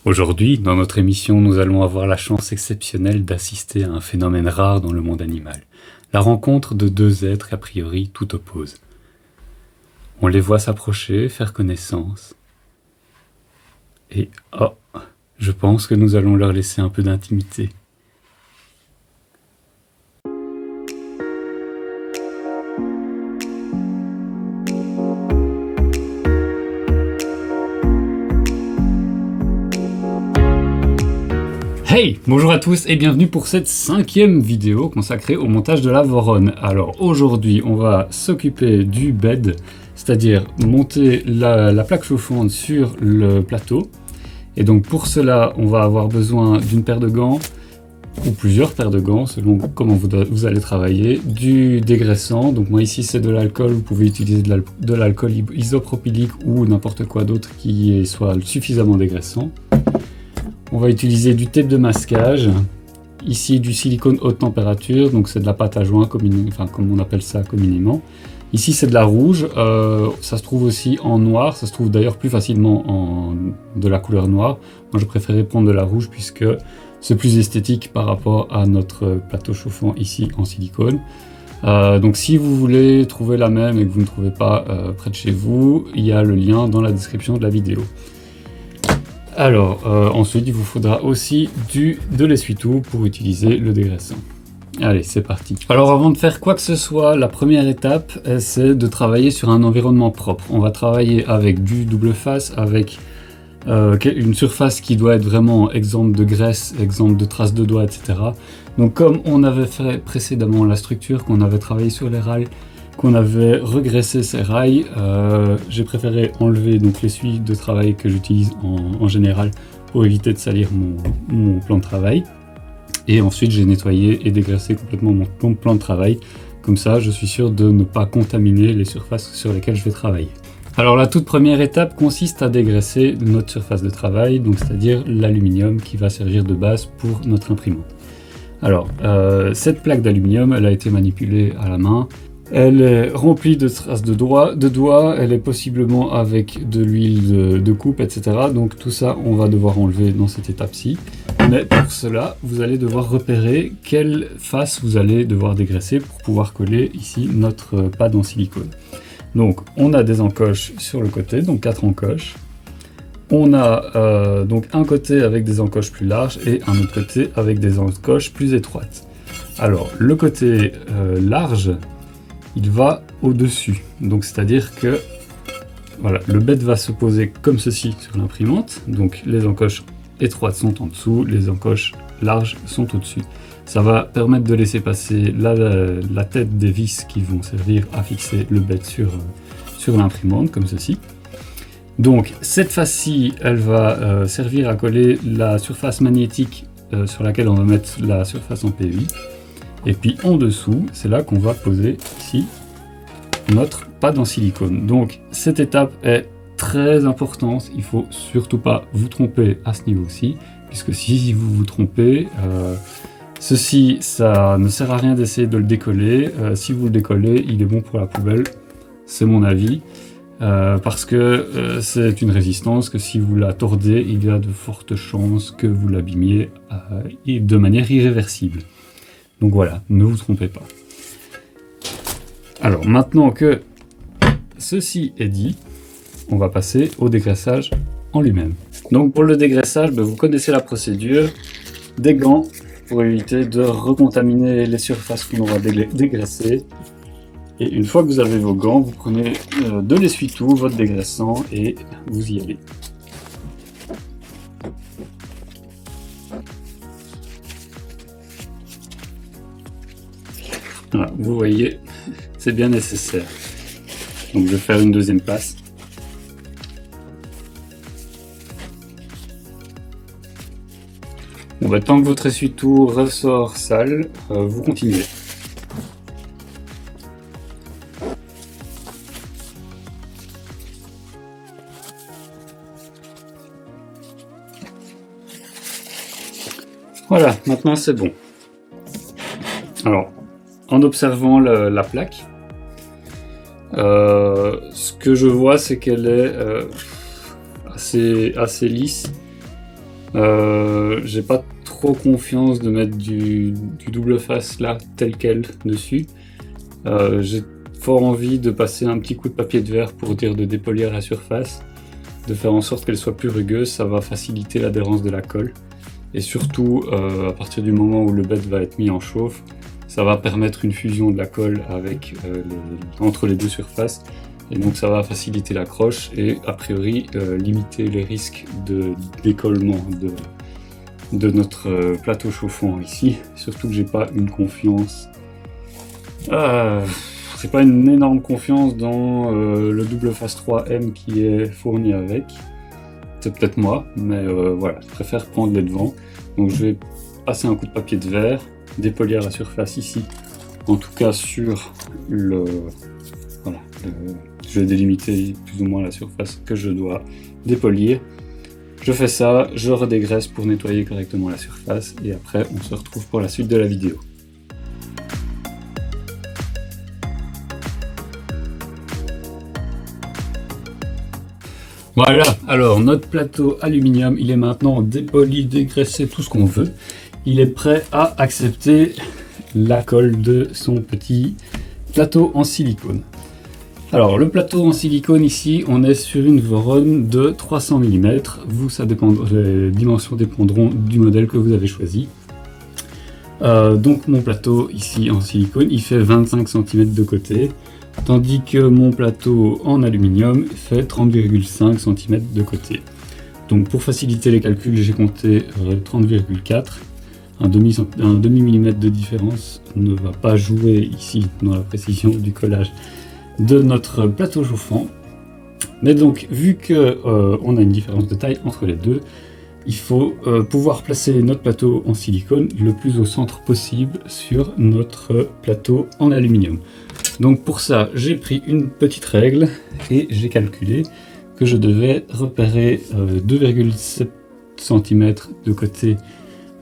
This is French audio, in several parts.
Aujourd'hui, dans notre émission, nous allons avoir la chance exceptionnelle d'assister à un phénomène rare dans le monde animal. La rencontre de deux êtres a priori tout opposés. On les voit s'approcher, faire connaissance. Et je pense que nous allons leur laisser un peu d'intimité. Hey, bonjour à tous et bienvenue pour cette 5e vidéo consacrée au montage de la Voronne. Alors aujourd'hui, on va s'occuper du bed, c'est-à-dire monter la plaque chauffante sur le plateau. Et donc pour cela, on va avoir besoin d'une paire de gants, ou plusieurs paires de gants selon comment vous allez travailler, du dégraissant. Donc moi ici c'est de l'alcool, vous pouvez utiliser de l'alcool isopropylique ou n'importe quoi d'autre qui soit suffisamment dégraissant. On va utiliser du tape de masquage, ici du silicone haute température, donc c'est de la pâte à joint, comme on appelle ça communément. Ici c'est de la rouge, ça se trouve aussi en noir, ça se trouve d'ailleurs plus facilement de la couleur noire. Moi je préférais prendre de la rouge puisque c'est plus esthétique par rapport à notre plateau chauffant ici en silicone. Donc si vous voulez trouver la même et que vous ne trouvez pas près de chez vous, il y a le lien dans la description de la vidéo. Alors, ensuite, il vous faudra aussi de l'essuie-tout pour utiliser le dégraissant. Allez, c'est parti. Alors, avant de faire quoi que ce soit, la première étape, c'est de travailler sur un environnement propre. On va travailler avec du double face, avec une surface qui doit être vraiment exempte de graisse, exempte de traces de doigts, etc. Donc, comme on avait fait précédemment la structure, qu'on avait travaillé sur les rails, qu'on avait regraissé ces rails, j'ai préféré enlever l'essuie de travail que j'utilise en général pour éviter de salir mon plan de travail. Et ensuite j'ai nettoyé et dégraissé complètement mon plan de travail. Comme ça je suis sûr de ne pas contaminer les surfaces sur lesquelles je vais travailler. Alors la toute première étape consiste à dégraisser notre surface de travail, donc c'est-à-dire l'aluminium qui va servir de base pour notre imprimante. Alors cette plaque d'aluminium, elle a été manipulée à la main. Elle est remplie de traces de doigts, elle est possiblement avec de l'huile de coupe, etc. Donc tout ça, on va devoir enlever dans cette étape-ci. Mais pour cela, vous allez devoir repérer quelle face vous allez devoir dégraisser pour pouvoir coller ici notre pad en silicone. Donc on a des encoches sur le côté, donc 4 encoches. On a donc un côté avec des encoches plus larges et un autre côté avec des encoches plus étroites. Alors le côté large, il va au-dessus, donc c'est-à-dire que voilà, le bed va se poser comme ceci sur l'imprimante, donc les encoches étroites sont en dessous, les encoches larges sont au-dessus. Ça va permettre de laisser passer la tête des vis qui vont servir à fixer le bed sur l'imprimante, comme ceci. Donc cette face-ci, elle va servir à coller la surface magnétique sur laquelle on va mettre la surface en PVI. Et puis en dessous, c'est là qu'on va poser ici notre pad en silicone. Donc cette étape est très importante, il ne faut surtout pas vous tromper à ce niveau-ci, puisque si vous vous trompez, ceci, ça ne sert à rien d'essayer de le décoller. Si vous le décollez, il est bon pour la poubelle, c'est mon avis, parce que c'est une résistance que si vous la tordez, il y a de fortes chances que vous l'abîmiez de manière irréversible. Donc voilà, ne vous trompez pas. Alors maintenant que ceci est dit, on va passer au dégraissage en lui-même. Donc pour le dégraissage, vous connaissez la procédure. Des gants pour éviter de recontaminer les surfaces qu'on aura dégraissées. Et une fois que vous avez vos gants, vous prenez de l'essuie-tout, votre dégraissant et vous y allez. Voilà, vous voyez, c'est bien nécessaire. Donc je vais faire une deuxième passe. Bon, tant que votre essuie-tout ressort sale, vous continuez. Voilà, maintenant c'est bon. Alors, en observant la plaque, ce que je vois, c'est qu'elle est assez lisse. J'ai pas trop confiance de mettre du double face là, tel quel, dessus. J'ai fort envie de passer un petit coup de papier de verre pour dire de dépolir la surface, de faire en sorte qu'elle soit plus rugueuse, ça va faciliter l'adhérence de la colle. Et surtout, à partir du moment où le bed va être mis en chauffe, ça va permettre une fusion de la colle avec, entre les deux surfaces. Et donc ça va faciliter l'accroche et a priori limiter les risques de décollement de notre plateau chauffant ici. Surtout que j'ai pas une confiance... c'est pas une énorme confiance dans le double face 3M qui est fourni avec. C'est peut-être moi, mais voilà, je préfère prendre les devants. Donc je vais passer un coup de papier de verre, dépolir la surface ici, en tout cas sur le... Voilà, je vais délimiter plus ou moins la surface que je dois dépolir. Je fais ça, je redégraisse pour nettoyer correctement la surface et après on se retrouve pour la suite de la vidéo. Voilà, alors notre plateau aluminium, il est maintenant dépoli, dégraissé, tout ce qu'on veut. Il est prêt à accepter la colle de son petit plateau en silicone. Alors le plateau en silicone ici, on est sur une Voron de 300 mm. Vous, ça dépend, les dimensions dépendront du modèle que vous avez choisi. Donc mon plateau ici en silicone, il fait 25 cm de côté. Tandis que mon plateau en aluminium fait 30,5 cm de côté. Donc pour faciliter les calculs, j'ai compté 30,4. Un demi millimètre de différence ne va pas jouer ici dans la précision du collage de notre plateau chauffant. Mais donc vu que on a une différence de taille entre les deux, il faut pouvoir placer notre plateau en silicone le plus au centre possible sur notre plateau en aluminium. Donc pour ça, j'ai pris une petite règle et j'ai calculé que je devais repérer 2,7 cm de côté,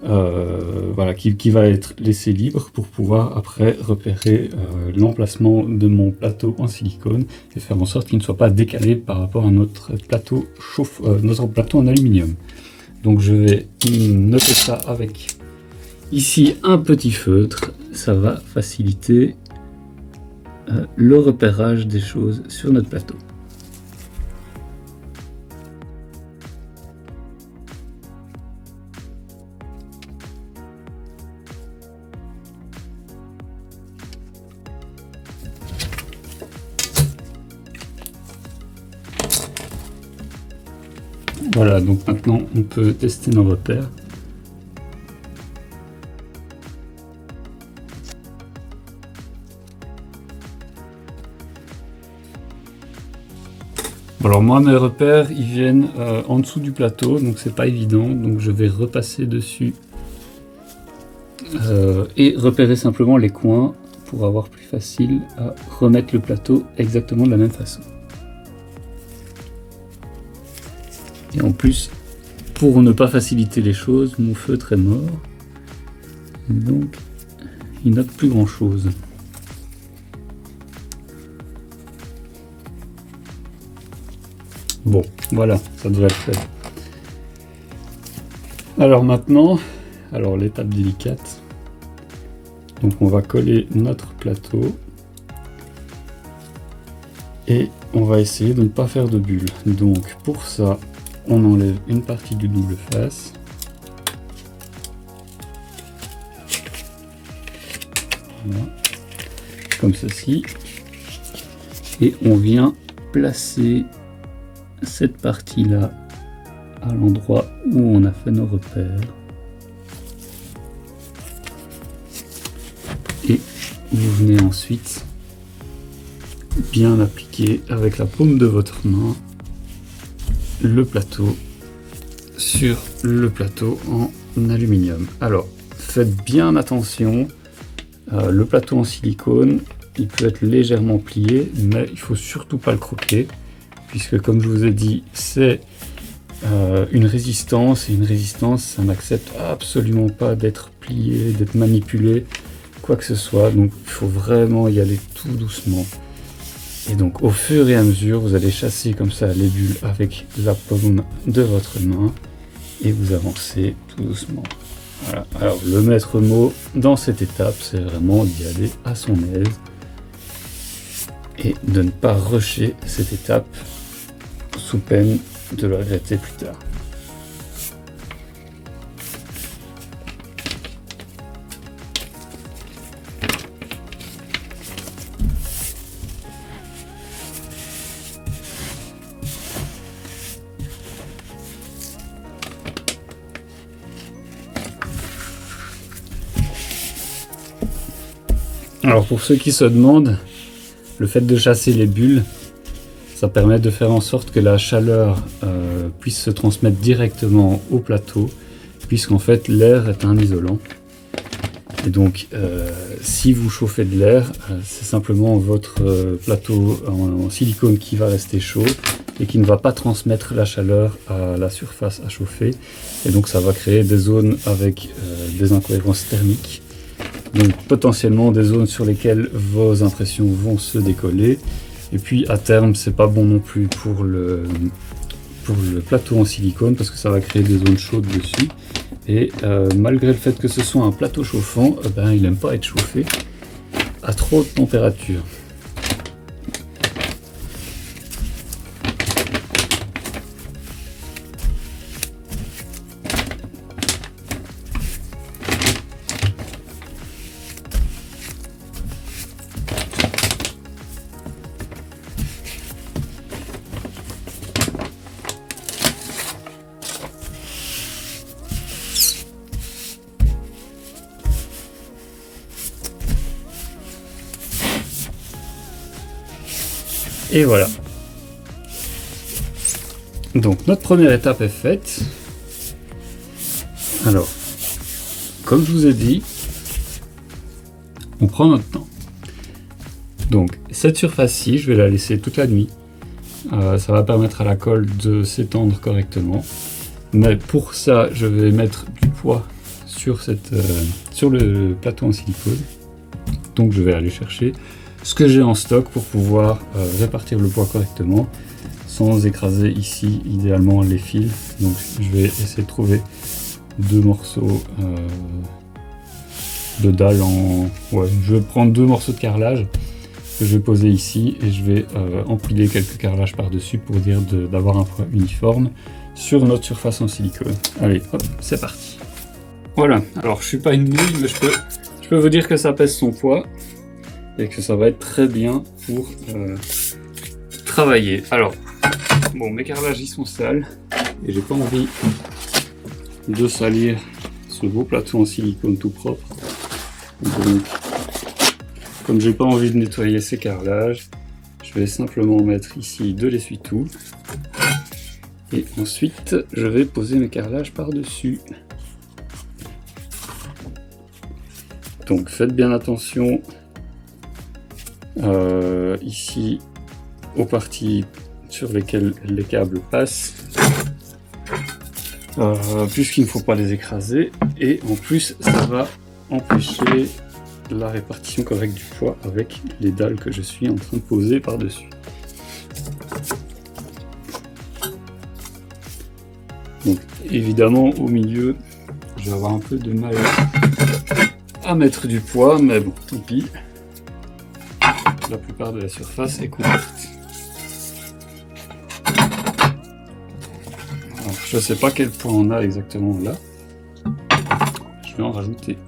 voilà, qui va être laissé libre pour pouvoir après repérer l'emplacement de mon plateau en silicone et faire en sorte qu'il ne soit pas décalé par rapport à notre plateau notre plateau en aluminium. Donc je vais noter ça avec ici un petit feutre, ça va faciliter le repérage des choses sur notre plateau. Voilà, donc maintenant on peut tester nos repères. Alors moi mes repères ils viennent en dessous du plateau, donc c'est pas évident, donc je vais repasser dessus et repérer simplement les coins pour avoir plus facile à remettre le plateau exactement de la même façon. Et en plus, pour ne pas faciliter les choses, mon feutre est mort, donc il note plus grand chose. Bon, voilà, ça devrait être fait. Alors maintenant, l'étape délicate. Donc on va coller notre plateau et on va essayer de ne pas faire de bulles. Donc pour ça, on enlève une partie du double face. Voilà, comme ceci. Et on vient placer cette partie là à l'endroit où on a fait nos repères et vous venez ensuite bien appliquer avec la paume de votre main le plateau sur le plateau en aluminium. Alors faites bien attention, le plateau en silicone il peut être légèrement plié, mais il faut surtout pas le croquer, puisque comme je vous ai dit, c'est une résistance, et une résistance, ça n'accepte absolument pas d'être plié, d'être manipulé, quoi que ce soit. Donc il faut vraiment y aller tout doucement. Et donc au fur et à mesure, vous allez chasser comme ça les bulles avec la paume de votre main, et vous avancez tout doucement. Voilà. Alors le maître mot dans cette étape, c'est vraiment d'y aller à son aise et de ne pas rusher cette étape sous peine de le regretter plus tard. Alors pour ceux qui se demandent, le fait de chasser les bulles, ça permet de faire en sorte que la chaleur puisse se transmettre directement au plateau, puisqu'en fait l'air est un isolant. Et donc si vous chauffez de l'air, c'est simplement votre plateau en silicone qui va rester chaud et qui ne va pas transmettre la chaleur à la surface à chauffer. Et donc ça va créer des zones avec des incohérences thermiques. Donc potentiellement des zones sur lesquelles vos impressions vont se décoller. Et puis à terme, c'est pas bon non plus pour le plateau en silicone parce que ça va créer des zones chaudes dessus. Et malgré le fait que ce soit un plateau chauffant, il n'aime pas être chauffé à trop haute température. Et voilà. Donc notre première étape est faite. Alors, comme je vous ai dit, on prend notre temps. Donc cette surface-ci, je vais la laisser toute la nuit. Ça va permettre à la colle de s'étendre correctement. Mais pour ça, je vais mettre du poids sur le plateau en silicone. Donc je vais aller chercher ce que j'ai en stock pour pouvoir répartir le poids correctement sans écraser ici idéalement les fils. Donc je vais essayer de trouver deux morceaux de dalle je vais prendre deux morceaux de carrelage que je vais poser ici et je vais empiler quelques carrelages par dessus pour dire d'avoir un poids uniforme sur notre surface en silicone. Allez hop, c'est parti. Voilà, alors je suis pas une nouille mais je peux vous dire que ça pèse son poids et que ça va être très bien pour travailler. Alors, bon, mes carrelages ils sont sales et j'ai pas envie de salir ce beau plateau en silicone tout propre. Donc, comme j'ai pas envie de nettoyer ces carrelages, je vais simplement mettre ici de l'essuie-tout et ensuite je vais poser mes carrelages par-dessus. Donc faites bien attention ici aux parties sur lesquelles les câbles passent, puisqu'il ne faut pas les écraser, et en plus ça va empêcher la répartition correcte du poids avec les dalles que je suis en train de poser par dessus. Donc évidemment au milieu je vais avoir un peu de mal à mettre du poids, mais bon, tant pis. La plupart de la surface est couverte. Alors, je ne sais pas quel poids on a exactement là. Je vais en rajouter.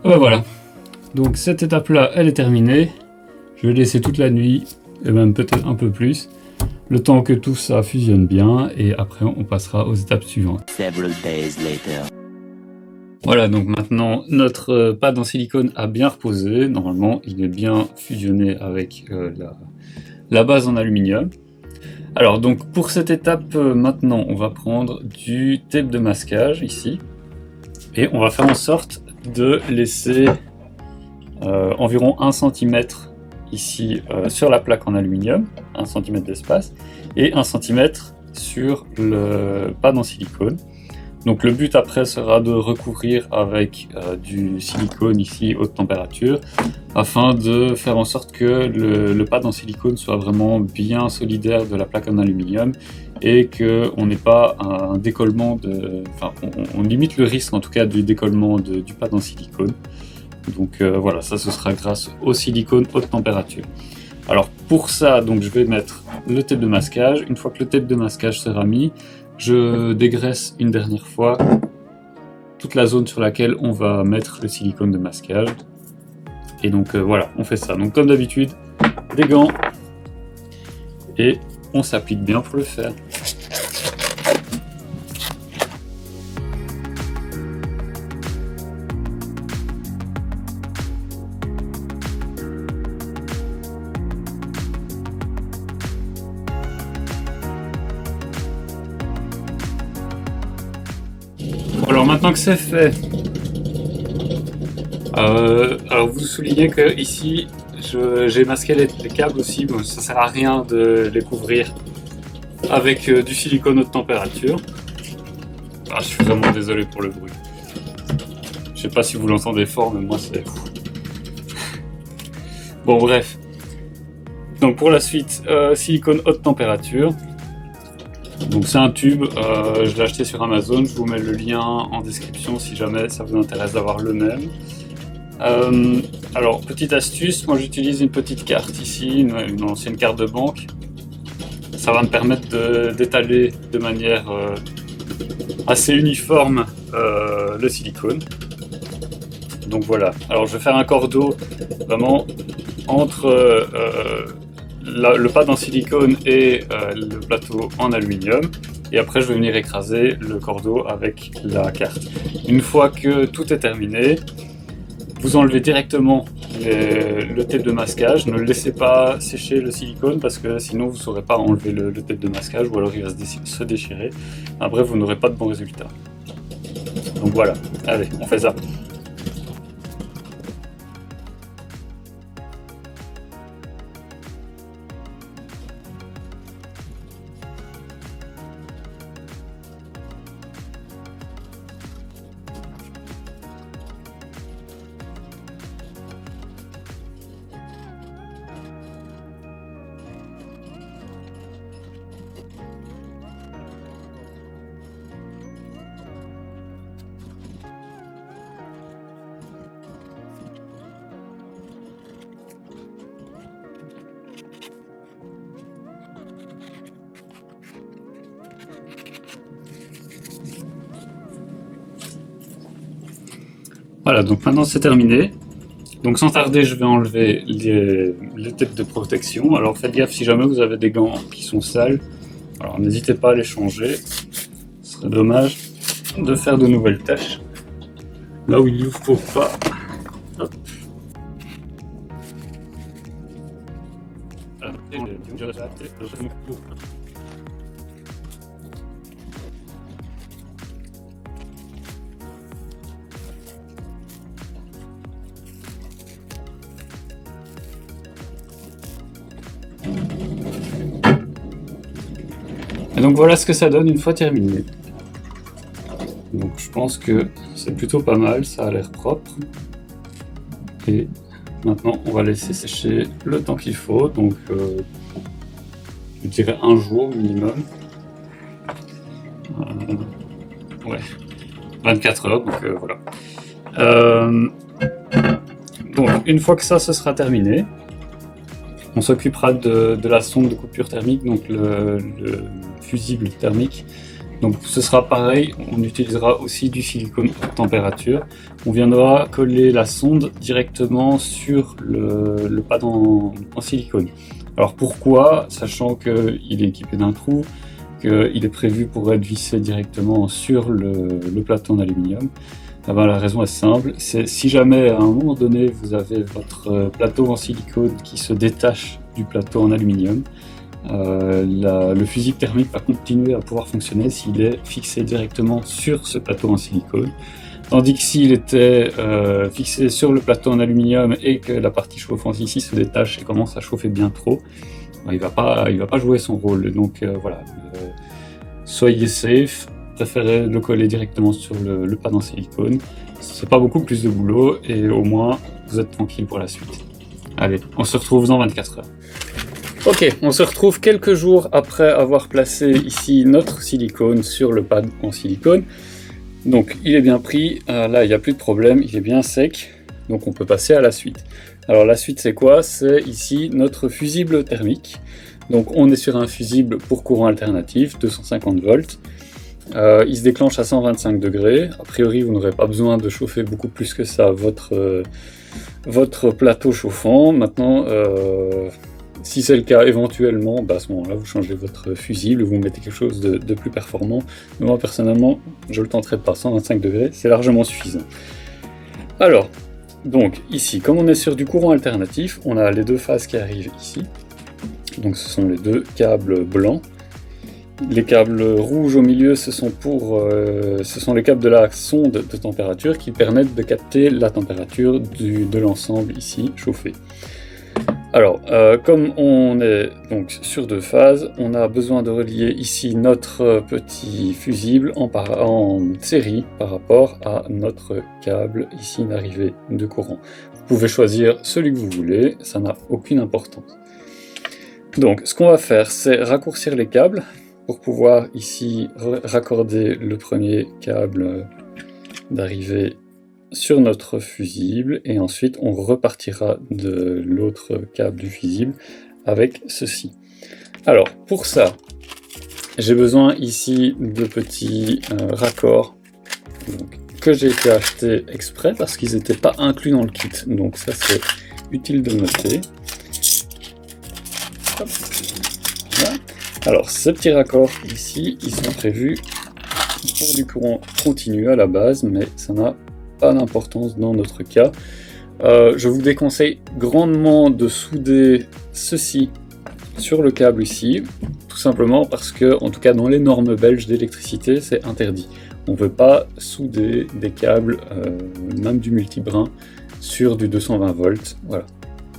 Voilà. Donc cette étape-là, elle est terminée. Je vais laisser toute la nuit, et même peut-être un peu plus, le temps que tout ça fusionne bien, et après on passera aux étapes suivantes. Voilà, donc maintenant notre pad en silicone a bien reposé. Normalement, il est bien fusionné avec la base en aluminium. Alors donc pour cette étape, maintenant on va prendre du tape de masquage ici. Et on va faire en sorte de laisser environ 1 cm ici sur la plaque en aluminium, 1 cm d'espace, et 1 cm sur le pad en silicone. Donc le but après sera de recouvrir avec du silicone ici haute température afin de faire en sorte que le pad en silicone soit vraiment bien solidaire de la plaque en aluminium et qu'on n'ait pas un décollement enfin, on limite le risque en tout cas du décollement du pad en silicone. Donc voilà, ça ce sera grâce au silicone haute température. Alors pour ça, donc je vais mettre le tape de masquage. Une fois que le tape de masquage sera mis, je dégraisse une dernière fois toute la zone sur laquelle on va mettre le silicone de masquage. Et donc voilà, on fait ça. Donc comme d'habitude, des gants et on s'applique bien pour le faire. Alors maintenant que c'est fait, alors vous soulignez que ici j'ai masqué les câbles aussi, bon, ça sert à rien de les couvrir avec du silicone haute température. Ah, je suis vraiment désolé pour le bruit. Je sais pas si vous l'entendez fort, mais moi c'est fou. Bon bref. Donc pour la suite, silicone haute température. Donc c'est un tube, je l'ai acheté sur Amazon, je vous mets le lien en description si jamais ça vous intéresse d'avoir le même. Alors petite astuce, moi j'utilise une petite carte ici, une ancienne carte de banque. Ça va me permettre d'étaler de manière assez uniforme le silicone. Donc voilà, alors je vais faire un cordeau vraiment entre le pad en silicone et le plateau en aluminium, et après je vais venir écraser le cordeau avec la carte. Une fois que tout est terminé, vous enlevez directement le tape de masquage, ne laissez pas sécher le silicone parce que sinon vous ne saurez pas enlever le tape de masquage ou alors il va se déchirer. Après vous n'aurez pas de bons résultats. Donc voilà, allez, on fait ça. Voilà, donc maintenant c'est terminé. Donc sans tarder, je vais enlever les tapes de protection. Alors faites gaffe si jamais vous avez des gants qui sont sales. Alors n'hésitez pas à les changer. Ce serait dommage de faire de nouvelles taches là où il ne faut pas. Hop. Et donc voilà ce que ça donne une fois terminé. Donc je pense que c'est plutôt pas mal, ça a l'air propre. Et maintenant on va laisser sécher le temps qu'il faut, donc je dirais un jour minimum. Ouais, 24 heures, donc voilà. Donc une fois que ça se sera terminé, on s'occupera de la sonde de coupure thermique, donc le fusible thermique. Donc ce sera pareil, on utilisera aussi du silicone haute température. On viendra coller la sonde directement sur le pad en silicone. Alors pourquoi? Sachant qu'il est équipé d'un trou, qu'il est prévu pour être vissé directement sur le plateau en aluminium. Ah ben, la raison est simple, c'est si jamais à un moment donné vous avez votre plateau en silicone qui se détache du plateau en aluminium, le fusible thermique va continuer à pouvoir fonctionner s'il est fixé directement sur ce plateau en silicone. Tandis que s'il était fixé sur le plateau en aluminium et que la partie chauffante ici se détache et commence à chauffer bien trop, ben, il va pas jouer son rôle. Donc voilà, soyez safe. Préférez le coller directement sur le pad en silicone. C'est pas beaucoup plus de boulot et au moins vous êtes tranquille pour la suite. Allez, on se retrouve dans 24 heures. Ok, on se retrouve quelques jours après avoir placé ici notre silicone sur le pad en silicone. Donc il est bien pris, là il n'y a plus de problème, il est bien sec, donc on peut passer à la suite. Alors la suite c'est quoi? C'est ici notre fusible thermique. Donc on est sur un fusible pour courant alternatif, 250 volts. Il se déclenche à 125 degrés. A priori vous n'aurez pas besoin de chauffer beaucoup plus que ça votre plateau chauffant. Maintenant, si c'est le cas éventuellement, à ce moment-là vous changez votre fusible, vous mettez quelque chose de plus performant. Mais moi personnellement je le tenterai pas, 125 degrés c'est largement suffisant. Alors, donc ici, comme on est sur du courant alternatif, on a les deux phases qui arrivent ici. Donc ce sont les deux câbles blancs. Les câbles rouges au milieu, ce sont les câbles de la sonde de température qui permettent de capter la température de l'ensemble ici chauffé. Alors, comme on est donc sur deux phases, on a besoin de relier ici notre petit fusible en série par rapport à notre câble ici d'arrivée de courant. Vous pouvez choisir celui que vous voulez, ça n'a aucune importance. Donc, ce qu'on va faire, c'est raccourcir les câbles pour pouvoir ici raccorder le premier câble d'arrivée sur notre fusible, et ensuite on repartira de l'autre câble du fusible avec ceci. Alors pour ça, j'ai besoin ici de petits raccords que j'ai été acheter exprès parce qu'ils n'étaient pas inclus dans le kit, donc ça c'est utile de noter. Hop. Voilà. Alors ces petits raccords ici, ils sont prévus pour du courant continu à la base, mais ça n'a pas d'importance dans notre cas. Je vous déconseille grandement de souder ceci sur le câble ici, tout simplement parce que, en tout cas dans les normes belges d'électricité, c'est interdit. On ne veut pas souder des câbles, même du multibrin, sur du 220 volts. Voilà,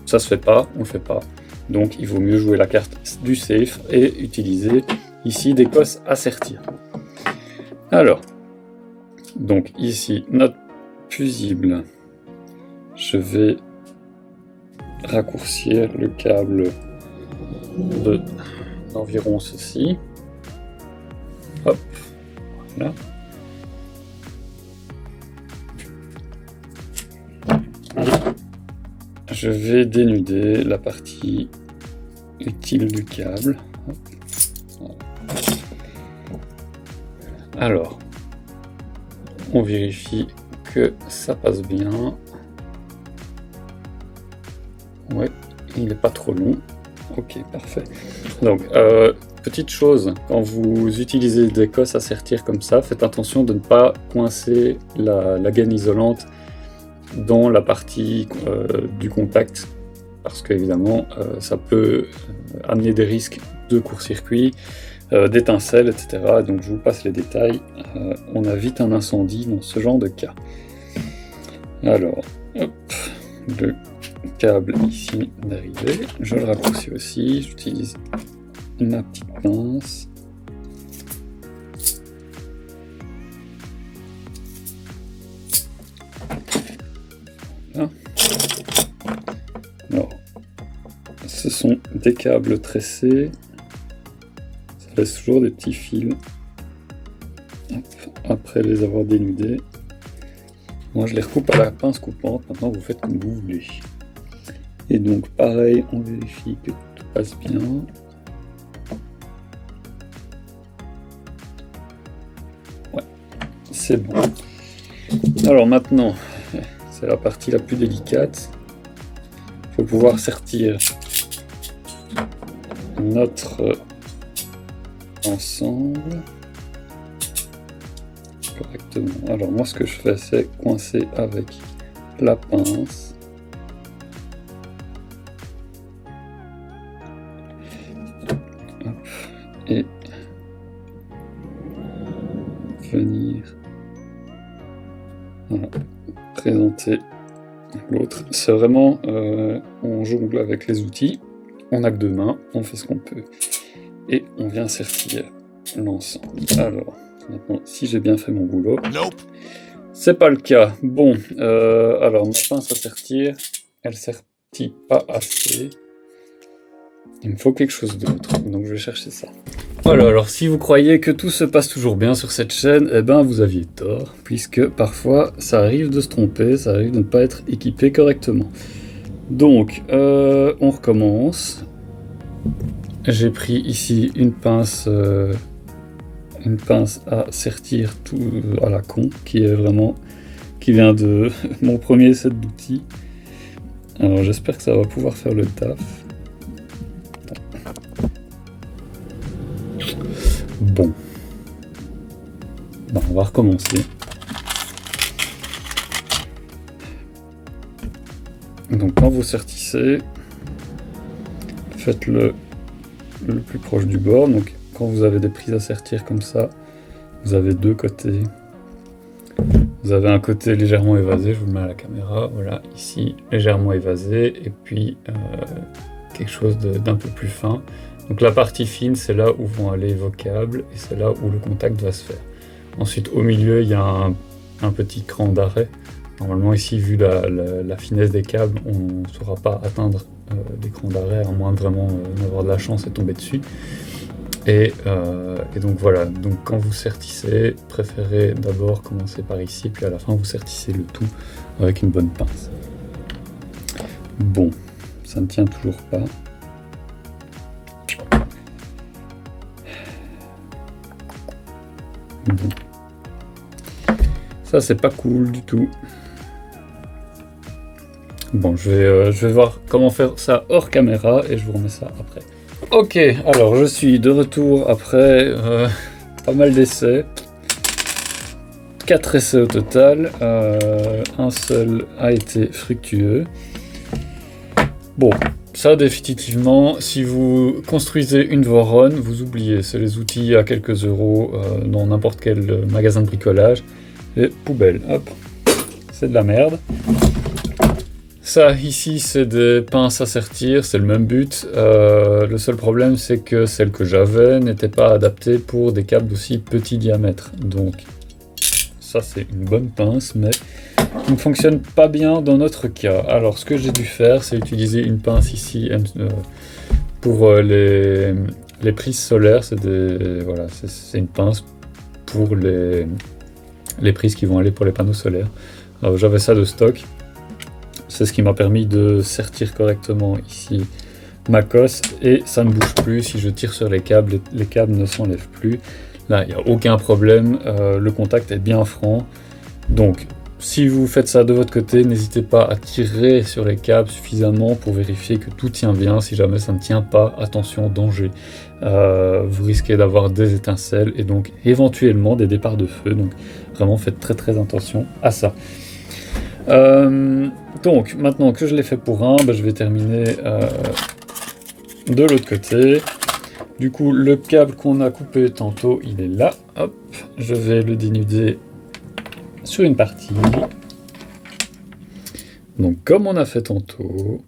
ça se fait pas, on le fait pas. Donc il vaut mieux jouer la carte du safe et utiliser ici des cosses à sertir. Alors, donc ici notre fusible, je vais raccourcir le câble d'environ ceci. Hop, voilà. Je vais dénuder la partie utile du câble. Hop. Alors, on vérifie que ça passe bien. Ouais, il n'est pas trop long. Ok, parfait. Donc, petite chose, quand vous utilisez des cosses à sertir comme ça, faites attention de ne pas coincer la gaine isolante dans la partie du contact, parce qu'évidemment, ça peut amener des risques de court-circuit, d'étincelles, etc. Donc je vous passe les détails. On a vite un incendie dans ce genre de cas. Alors, hop, le câble ici d'arrivée, je le raccourcis aussi, j'utilise ma petite pince. Voilà. Alors, ce sont des câbles tressés, ça laisse toujours des petits fils. Hop, après les avoir dénudés, moi je les recoupe à la pince coupante. Maintenant vous faites comme vous voulez. Et donc pareil, on vérifie que tout passe bien. Ouais, c'est bon. Alors maintenant, c'est la partie la plus délicate. Il faut pouvoir sertir notre ensemble correctement. Alors moi ce que je fais, c'est coincer avec la pince. Hop. Et venir, voilà, présenter l'autre. C'est vraiment, on jongle avec les outils, on n'a que deux mains, on fait ce qu'on peut. Et on vient sertir l'ensemble. Alors, maintenant, si j'ai bien fait mon boulot, c'est pas le cas. Bon, alors ma pince à sertir, elle sertit pas assez. Il me faut quelque chose d'autre, donc je vais chercher ça. Voilà, alors si vous croyez que tout se passe toujours bien sur cette chaîne, eh ben vous aviez tort, puisque parfois ça arrive de se tromper, ça arrive de ne pas être équipé correctement. Donc, on recommence. J'ai pris ici une pince à sertir tout à la con, qui vient de mon premier set d'outils. Alors j'espère que ça va pouvoir faire le taf. Bon. On va recommencer. Donc quand vous sertissez, faites-le le plus proche du bord. Donc quand vous avez des prises à sertir comme ça, vous avez deux côtés. Vous avez un côté légèrement évasé, je vous le mets à la caméra, voilà, ici légèrement évasé, et puis quelque chose d'un peu plus fin. Donc la partie fine, c'est là où vont aller vos câbles, et c'est là où le contact va se faire. Ensuite, au milieu, il y a un petit cran d'arrêt. Normalement, ici, vu la finesse des câbles, on ne saura pas atteindre l'écran d'arrêt, à moins de vraiment avoir de la chance et tomber dessus. Et donc voilà, donc quand vous sertissez, préférez d'abord commencer par ici, puis à la fin, vous sertissez le tout avec une bonne pince. Bon, ça ne tient toujours pas. Bon. Ça, c'est pas cool du tout. Bon, je vais voir comment faire ça hors caméra et je vous remets ça après. Ok, alors je suis de retour après pas mal d'essais. 4 essais au total. Un seul a été fructueux. Bon, ça définitivement, si vous construisez une Voron, vous oubliez. C'est les outils à quelques euros dans n'importe quel magasin de bricolage. Et poubelle, hop, c'est de la merde. Ça, ici, c'est des pinces à sertir, c'est le même but. Le seul problème, c'est que celle que j'avais n'était pas adaptée pour des câbles d'aussi petit diamètre. Donc, ça, c'est une bonne pince, mais qui ne fonctionne pas bien dans notre cas. Alors, ce que j'ai dû faire, c'est utiliser une pince ici pour les prises solaires. C'est une pince pour les prises qui vont aller pour les panneaux solaires. Alors, j'avais ça de stock. C'est ce qui m'a permis de sertir correctement ici ma cosse et ça ne bouge plus. Si je tire sur les câbles ne s'enlèvent plus. Là, il n'y a aucun problème, le contact est bien franc. Donc, si vous faites ça de votre côté, n'hésitez pas à tirer sur les câbles suffisamment pour vérifier que tout tient bien. Si jamais ça ne tient pas, attention, danger. Vous risquez d'avoir des étincelles et donc éventuellement des départs de feu. Donc, vraiment, faites très très attention à ça. Donc maintenant que je l'ai fait pour un, je vais terminer de l'autre côté. Du coup, le câble qu'on a coupé tantôt, il est là. Hop, je vais le dénuder sur une partie. Donc comme on a fait tantôt,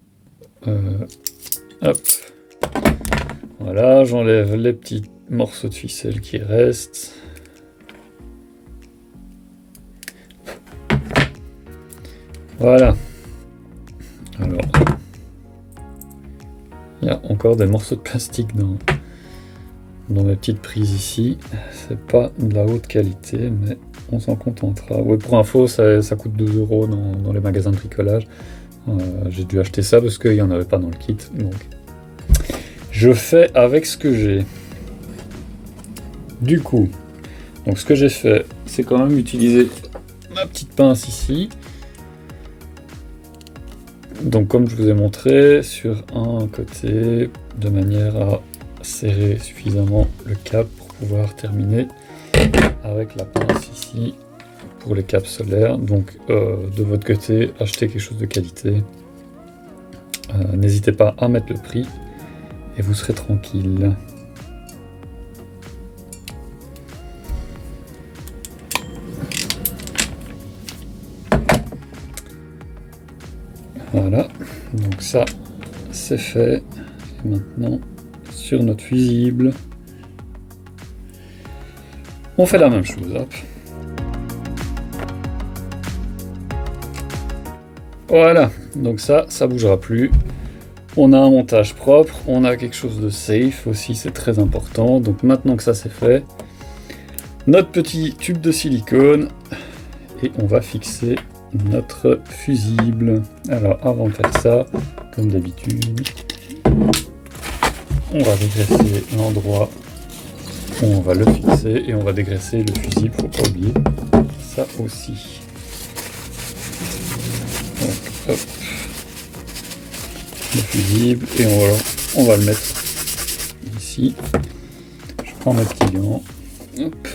hop, voilà, j'enlève les petits morceaux de ficelle qui restent. Voilà. Alors, il y a encore des morceaux de plastique dans mes petites prises ici. C'est pas de la haute qualité, mais on s'en contentera. Ouais, pour info, ça coûte 2 € dans les magasins de bricolage. J'ai dû acheter ça parce qu'il n'y en avait pas dans le kit. Donc, je fais avec ce que j'ai. Du coup, donc ce que j'ai fait, c'est quand même utiliser ma petite pince ici. Donc comme je vous ai montré, sur un côté, de manière à serrer suffisamment le câble pour pouvoir terminer avec la pince ici pour les câbles solaires. Donc de votre côté, achetez quelque chose de qualité. N'hésitez pas à mettre le prix et vous serez tranquille. Voilà, donc ça c'est fait. Et maintenant sur notre fusible, on fait la même chose. Hop. Voilà, donc ça bougera plus. On a un montage propre, on a quelque chose de safe aussi, c'est très important. Donc maintenant que ça c'est fait, notre petit tube de silicone et on va fixer notre fusible. Alors avant de faire ça, comme d'habitude, on va dégraisser l'endroit où on va le fixer et on va dégraisser le fusible, faut pas oublier ça aussi. Donc, hop, le fusible et on va le mettre ici. Je prends ma petite gant. Hop.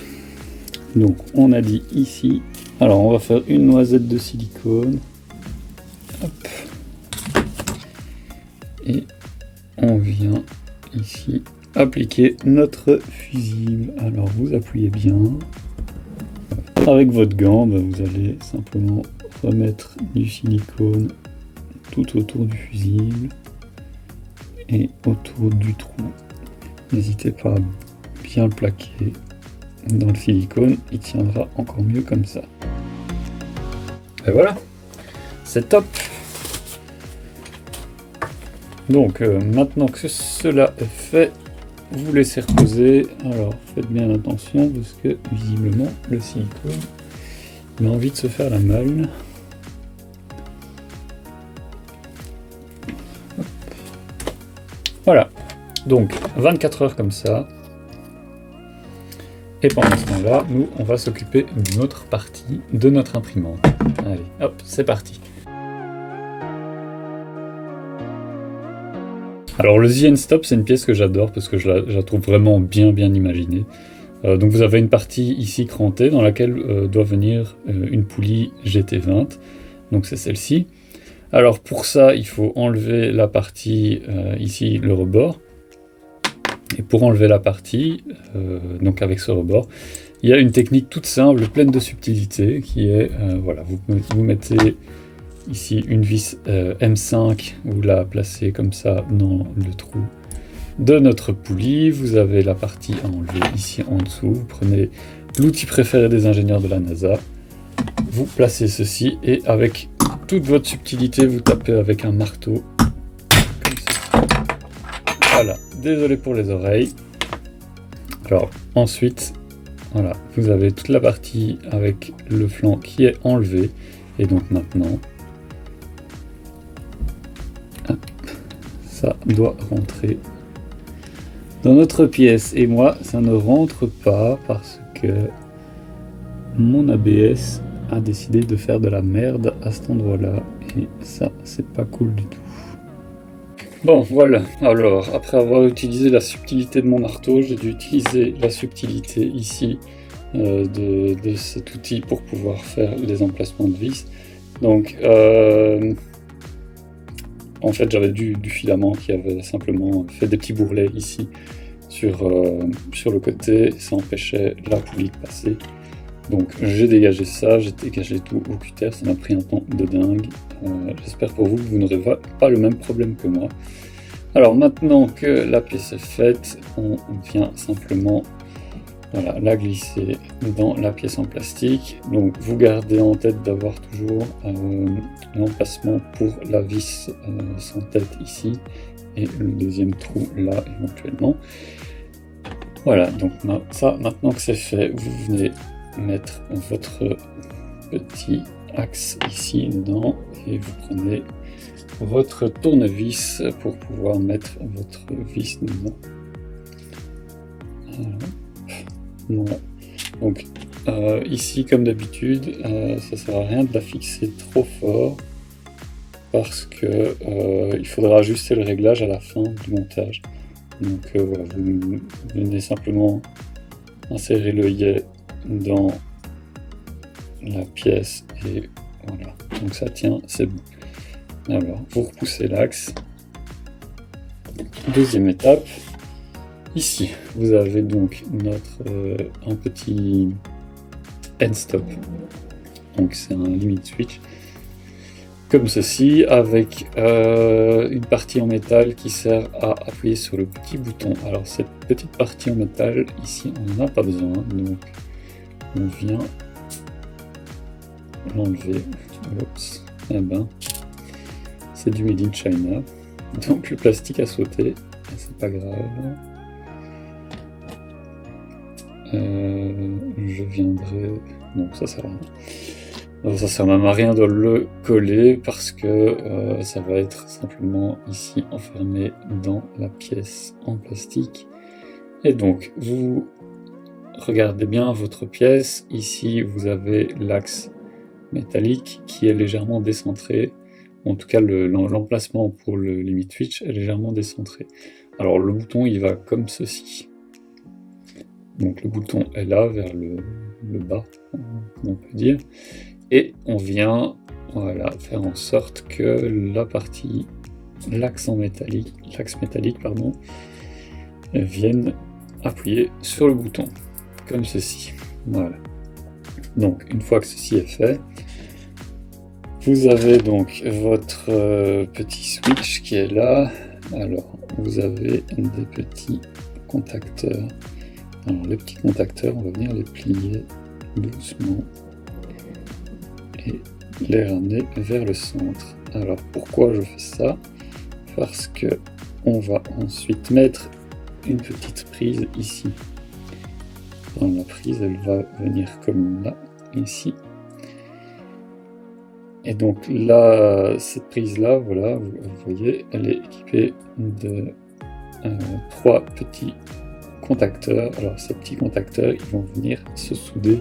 Donc on a dit ici. Alors on va faire une noisette de silicone. Hop. Et on vient ici appliquer notre fusible. Alors vous appuyez bien. Avec votre gant, vous allez simplement remettre du silicone tout autour du fusible et autour du trou. N'hésitez pas à bien le plaquer dans le silicone, il tiendra encore mieux comme ça. Et voilà, c'est top. Donc maintenant que cela est fait, vous laissez reposer. Alors faites bien attention parce que visiblement le silicone a envie de se faire la malle. Voilà, donc 24 heures comme ça. Et pendant ce temps-là, nous, on va s'occuper d'une autre partie de notre imprimante. Allez, hop, c'est parti. Alors le The End Stop, c'est une pièce que j'adore parce que je la trouve vraiment bien imaginée. Donc vous avez une partie ici crantée dans laquelle doit venir une poulie GT20. Donc c'est celle-ci. Alors pour ça, il faut enlever la partie ici, le rebord. Et pour enlever la partie, donc avec ce rebord, il y a une technique toute simple, pleine de subtilité, qui est, voilà, vous mettez ici une vis M5, vous la placez comme ça dans le trou de notre poulie. Vous avez la partie à enlever ici en dessous. Vous prenez l'outil préféré des ingénieurs de la NASA. Vous placez ceci et avec toute votre subtilité, vous tapez avec un marteau. Comme ça. Voilà, désolé pour les oreilles. Alors ensuite, voilà, vous avez toute la partie avec le flanc qui est enlevé. Et donc maintenant, hop, ça doit rentrer dans notre pièce. Et moi, ça ne rentre pas parce que mon ABS a décidé de faire de la merde à cet endroit-là. Et ça, c'est pas cool du tout. Bon, voilà. Alors, après avoir utilisé la subtilité de mon marteau, j'ai dû utiliser la subtilité ici de cet outil pour pouvoir faire les emplacements de vis. Donc, en fait, j'avais du filament qui avait simplement fait des petits bourrelets ici sur le côté. Ça empêchait la poulie de passer. Donc j'ai dégagé ça, j'ai dégagé tout au cutter, ça m'a pris un temps de dingue. J'espère pour vous que vous n'aurez pas le même problème que moi. Alors maintenant que la pièce est faite, on vient simplement voilà, la glisser dans la pièce en plastique. Donc vous gardez en tête d'avoir toujours l'emplacement pour la vis sans tête ici et le deuxième trou là éventuellement. Voilà, donc ça maintenant que c'est fait, vous venez mettre votre petit axe ici dedans et vous prenez votre tournevis pour pouvoir mettre votre vis dedans. Voilà. Donc ici comme d'habitude ça sert à rien de la fixer trop fort parce que il faudra ajuster le réglage à la fin du montage. Donc voilà, vous venez simplement insérer l'œillet dans la pièce et voilà, donc ça tient, c'est bon. Alors vous repoussez l'axe. Deuxième étape, ici vous avez donc notre un petit end stop, donc c'est un limit switch comme ceci avec une partie en métal qui sert à appuyer sur le petit bouton. Alors cette petite partie en métal ici on n'en a pas besoin, donc on vient l'enlever. Oups. Eh ben, c'est du Made in China. Donc le plastique a sauté, c'est pas grave. Je viendrai... Non, ça sert à rien. Alors, ça sert même à rien de le coller parce que ça va être simplement ici enfermé dans la pièce en plastique. Et donc vous regardez bien votre pièce. Ici vous avez l'axe métallique qui est légèrement décentré. En tout cas l'emplacement pour le limit switch est légèrement décentré. Alors le bouton il va comme ceci. Donc le bouton est là vers le bas, on peut dire. Et on vient voilà, faire en sorte que la partie, l'axe métallique, vienne appuyer sur le bouton, comme ceci. Voilà. Donc une fois que ceci est fait, vous avez donc votre petit switch qui est là. Alors vous avez des petits contacteurs. Alors les petits contacteurs, on va venir les plier doucement et les ramener vers le centre. Alors pourquoi je fais ça? Parce que on va ensuite mettre une petite prise ici. Dans la prise, elle va venir comme là, ici. Et donc là, cette prise là, voilà, vous voyez, elle est équipée de 3 petits contacteurs. Alors ces petits contacteurs, ils vont venir se souder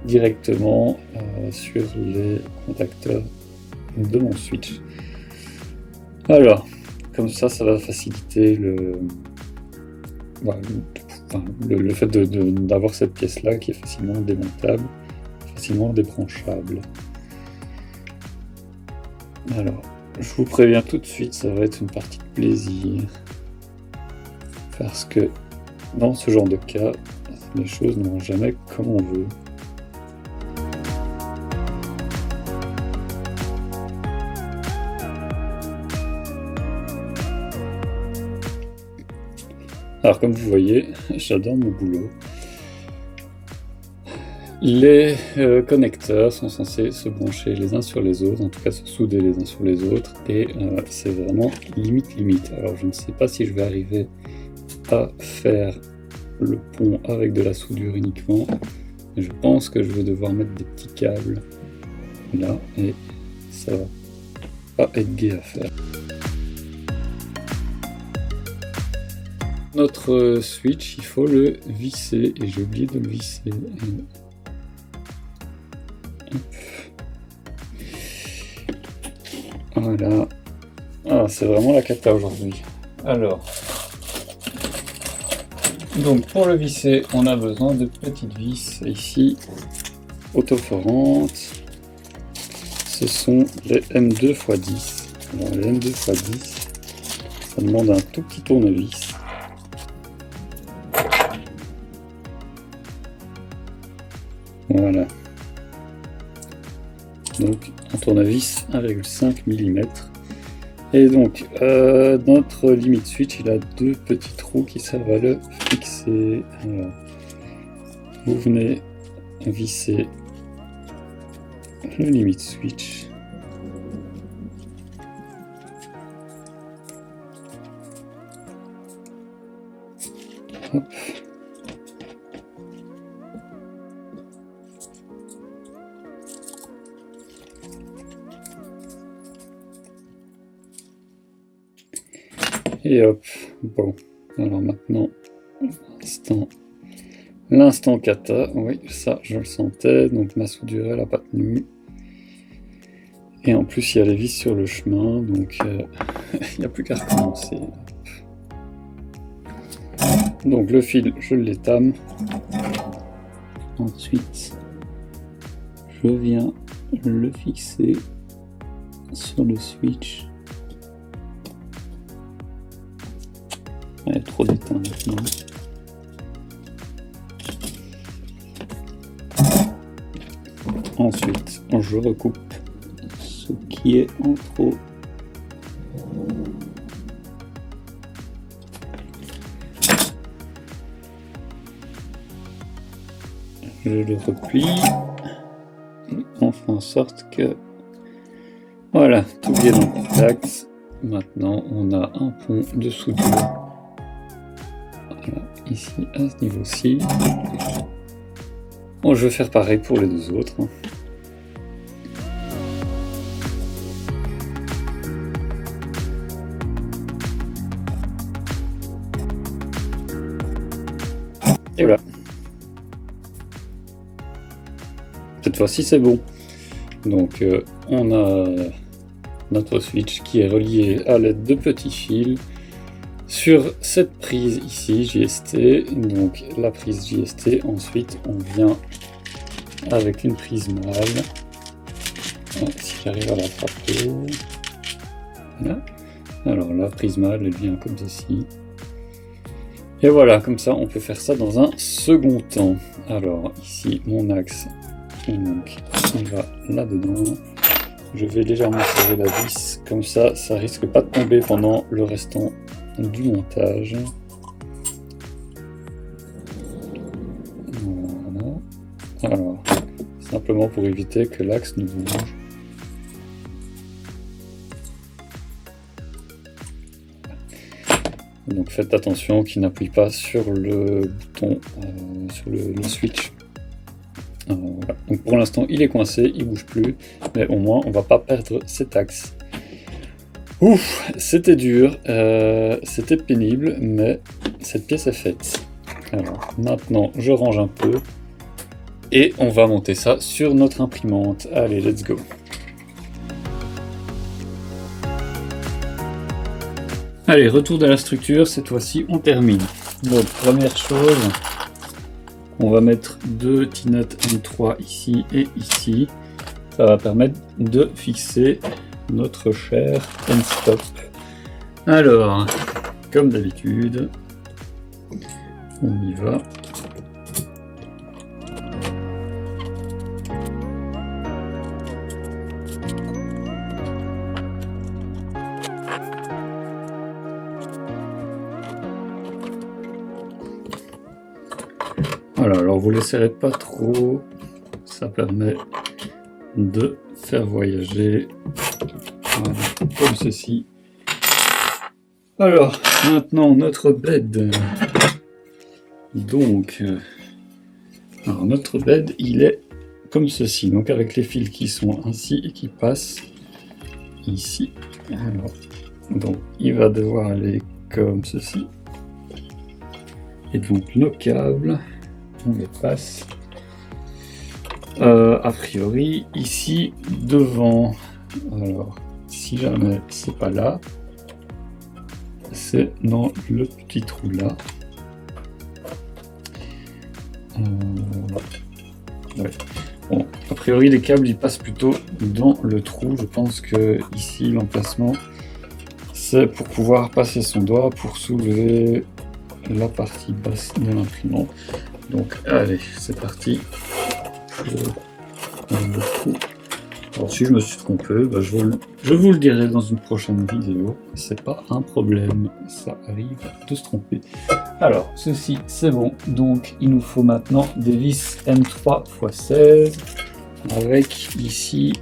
directement sur les contacteurs de mon switch. Alors, comme ça va faciliter le fait d'avoir cette pièce là qui est facilement démontable, facilement débranchable. Alors, je vous préviens tout de suite, ça va être une partie de plaisir, parce que dans ce genre de cas, les choses ne vont jamais comme on veut. Alors comme vous voyez, j'adore mon boulot. Les connecteurs sont censés se brancher les uns sur les autres, en tout cas se souder les uns sur les autres, et c'est vraiment limite. Alors je ne sais pas si je vais arriver à faire le pont avec de la soudure uniquement, mais je pense que je vais devoir mettre des petits câbles là, et ça va pas être gai à faire. Notre switch, il faut le visser, et j'ai oublié de le visser. Voilà. Ah, c'est vraiment la cata aujourd'hui. Alors, donc pour le visser, on a besoin de petites vis ici, autoforantes. Ce sont les M2x10. Alors les M2x10, ça demande un tout petit tournevis. Voilà. Donc un tournevis 1,5 mm. Et donc notre limit switch, il a 2 petits trous qui servent à le fixer. Alors, vous venez visser le limit switch. Hop. Et hop, bon, alors maintenant, l'instant cata, oui, ça je le sentais, donc ma soudure elle n'a pas tenu. Et en plus il y a les vis sur le chemin, donc il n'y a plus qu'à recommencer. Donc le fil, je l'étame. Ensuite, je viens le fixer sur le switch. Trop d'étain maintenant. Ensuite, je recoupe ce qui est en trop. Je le replie et on fait en sorte que voilà, tout bien en contact. maintenant on a un pont de soudure. Voilà, ici à ce niveau-ci. Bon, je vais faire pareil pour les deux autres. Et voilà. Cette fois-ci c'est bon. Donc on a notre switch qui est relié à l'aide de petits fils sur cette prise ici JST. Donc la prise JST, ensuite on vient avec une prise mâle. Si j'arrive à l'attraper. Voilà. Alors la prise mâle elle vient comme ceci. Et voilà, comme ça on peut faire ça dans un second temps. Alors ici mon axe, donc il va là-dedans. Je vais légèrement serrer la vis, comme ça ça risque pas de tomber pendant le restant du montage. Voilà. Alors, simplement pour éviter que l'axe ne bouge. Donc faites attention qu'il n'appuie pas sur le bouton, sur le switch. Voilà. Donc pour l'instant il est coincé, il bouge plus, mais au moins on va pas perdre cet axe. Ouf, c'était dur, c'était pénible, mais cette pièce est faite. Alors maintenant je range un peu et on va monter ça sur notre imprimante. Allez, let's go. Allez, retour de la structure, cette fois-ci on termine. Donc première chose, on va mettre deux T-Nut M3 ici et ici. Ça va permettre de fixer notre cher end-stop. Alors, comme d'habitude, on y va. Voilà, alors vous ne les serrez pas trop, ça permet de faire voyager, voilà, comme ceci. Alors, maintenant notre bed. Donc, alors notre bed, il est comme ceci, donc avec les fils qui sont ainsi et qui passent ici. Alors, donc il va devoir aller comme ceci. Et donc nos câbles, on les passe a priori ici devant. Alors si jamais c'est pas là, c'est dans le petit trou là. Ouais. Bon, a priori les câbles ils passent plutôt dans le trou. Je pense que ici l'emplacement c'est pour pouvoir passer son doigt pour soulever la partie basse de l'imprimante. Donc allez, c'est parti. Alors si je me suis trompé, bah, je vous le dirai dans une prochaine vidéo. C'est pas un problème, ça arrive de se tromper. Alors ceci c'est bon, donc il nous faut maintenant des vis M3 x 16 avec ici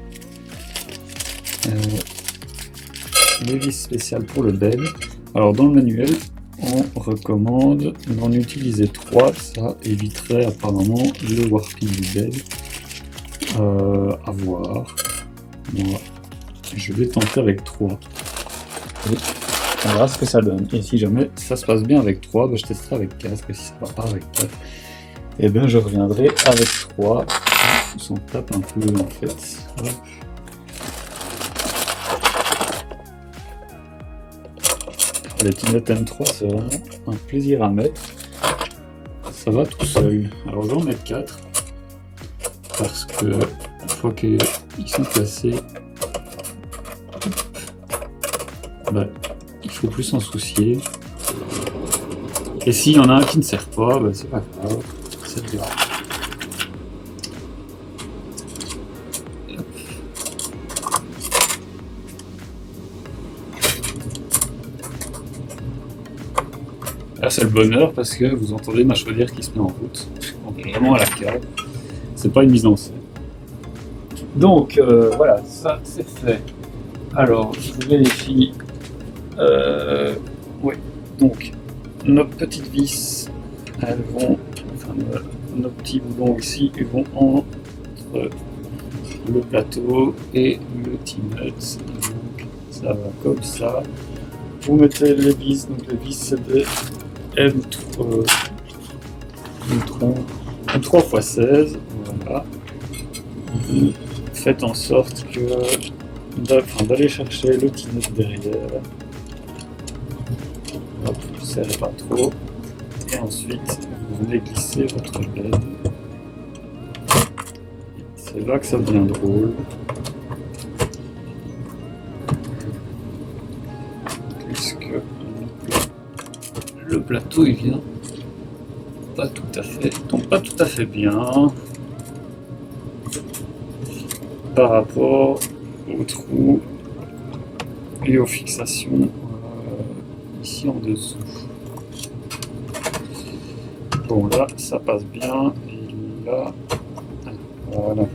des vis spéciales pour le bed. Alors dans le manuel on recommande d'en utiliser 3, ça éviterait apparemment le warping du bed. À voir. Moi, je vais tenter avec 3. Et on verra ce que ça donne. Et si jamais ça se passe bien avec 3, bah, je testerai avec 4. Et si ça va pas avec 4, et bien je reviendrai avec 3. On s'en tape un peu en fait. Hop. Les T-Nut M3, c'est vraiment un plaisir à mettre. Ça va tout seul. Alors je vais en mettre 4. Parce que une fois qu'ils sont placés, bah, il faut plus s'en soucier. Et s'il y en a un qui ne sert pas, bah, c'est pas grave, c'est bien. Là c'est le bonheur parce que vous entendez ma chaudière qui se met en route. On est vraiment à la cave. C'est pas une mise en scène. Donc voilà, ça c'est fait. Alors je vérifie Oui, donc nos petites vis, elles vont, enfin nos petits boulons ici, ils vont entre le plateau et le T-nut. Donc ça va comme ça. Vous mettez les vis, donc les vis c'est des M3x16, voilà. Vous faites en sorte que d'aller chercher le T-nut derrière. Hop, ne serrez pas trop. Et ensuite, vous venez glisser votre bed. C'est là que ça devient drôle. Puisque le plateau il vient pas tout à fait, tombe pas tout à fait bien par rapport au trou et aux fixations ici en dessous. Bon là ça passe bien et là voilà.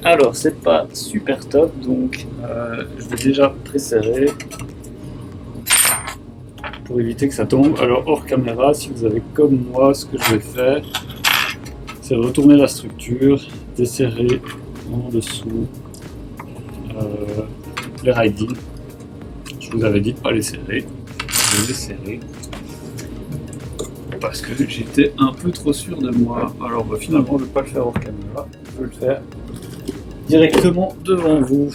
Alors c'est pas super top donc je vais déjà préserrer pour éviter que ça tombe. Alors hors caméra, si vous avez comme moi, ce que je vais faire c'est retourner la structure, desserrer en dessous les ridings. Je vous avais dit de ne pas les serrer, je vais les serrer parce que j'étais un peu trop sûr de moi. Alors finalement je ne vais pas le faire hors caméra, je vais le faire directement devant vous.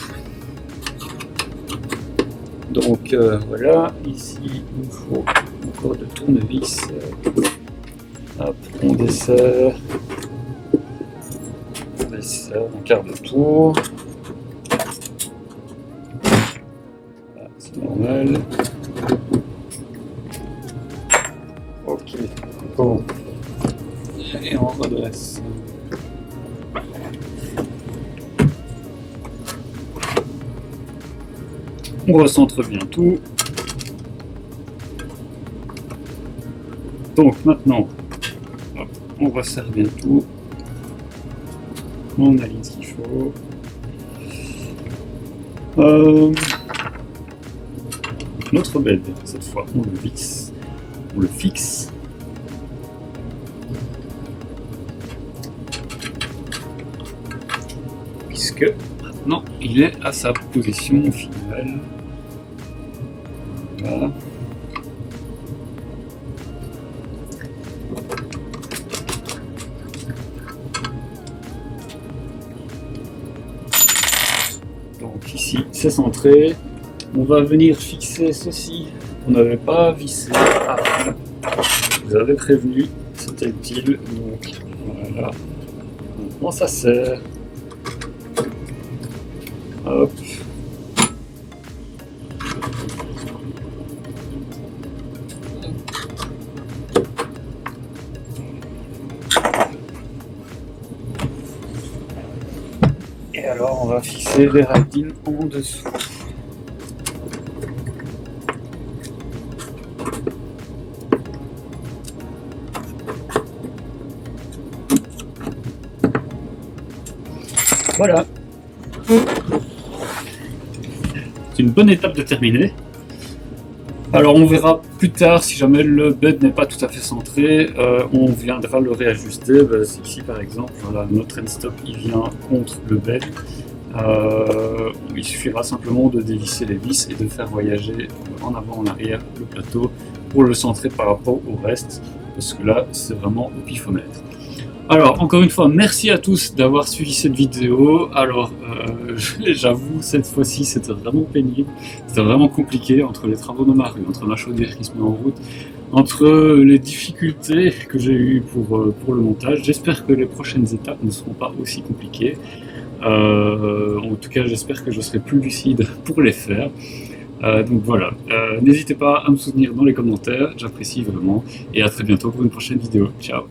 Donc voilà, ici il nous faut encore de tournevis. Hop, on dessert un quart de tour. Là, c'est normal. Ok, bon. Et on redresse. On recentre bien tout. Donc maintenant, hop, on resserre bien tout. On aligne ce qu'il faut. Notre bed, cette fois, on le visse, on le fixe. Puisque maintenant il est à sa position finale. Voilà. Donc ici c'est centré. On va venir fixer ceci qu'on n'avait pas vissé avant. Je vous avais prévenu, c'était utile. Donc voilà. Maintenant ça sert. Hop. Et alors on va fixer les ridings en dessous. Voilà. C'est une bonne étape de terminer. Alors on verra plus tard si jamais le bed n'est pas tout à fait centré, on viendra le réajuster. Ici par exemple, voilà, notre end stop il vient contre le bed. Il suffira simplement de dévisser les vis et de faire voyager en avant en arrière le plateau pour le centrer par rapport au reste, parce que là c'est vraiment au pifomètre. Alors encore une fois, merci à tous d'avoir suivi cette vidéo. Alors j'avoue, cette fois-ci c'était vraiment pénible, c'était vraiment compliqué entre les travaux dans ma rue, entre ma chaudière qui se met en route, entre les difficultés que j'ai eues pour le montage. J'espère que les prochaines étapes ne seront pas aussi compliquées. En tout cas j'espère que je serai plus lucide pour les faire. Donc voilà, n'hésitez pas à me soutenir dans les commentaires, j'apprécie vraiment, et à très bientôt pour une prochaine vidéo. Ciao.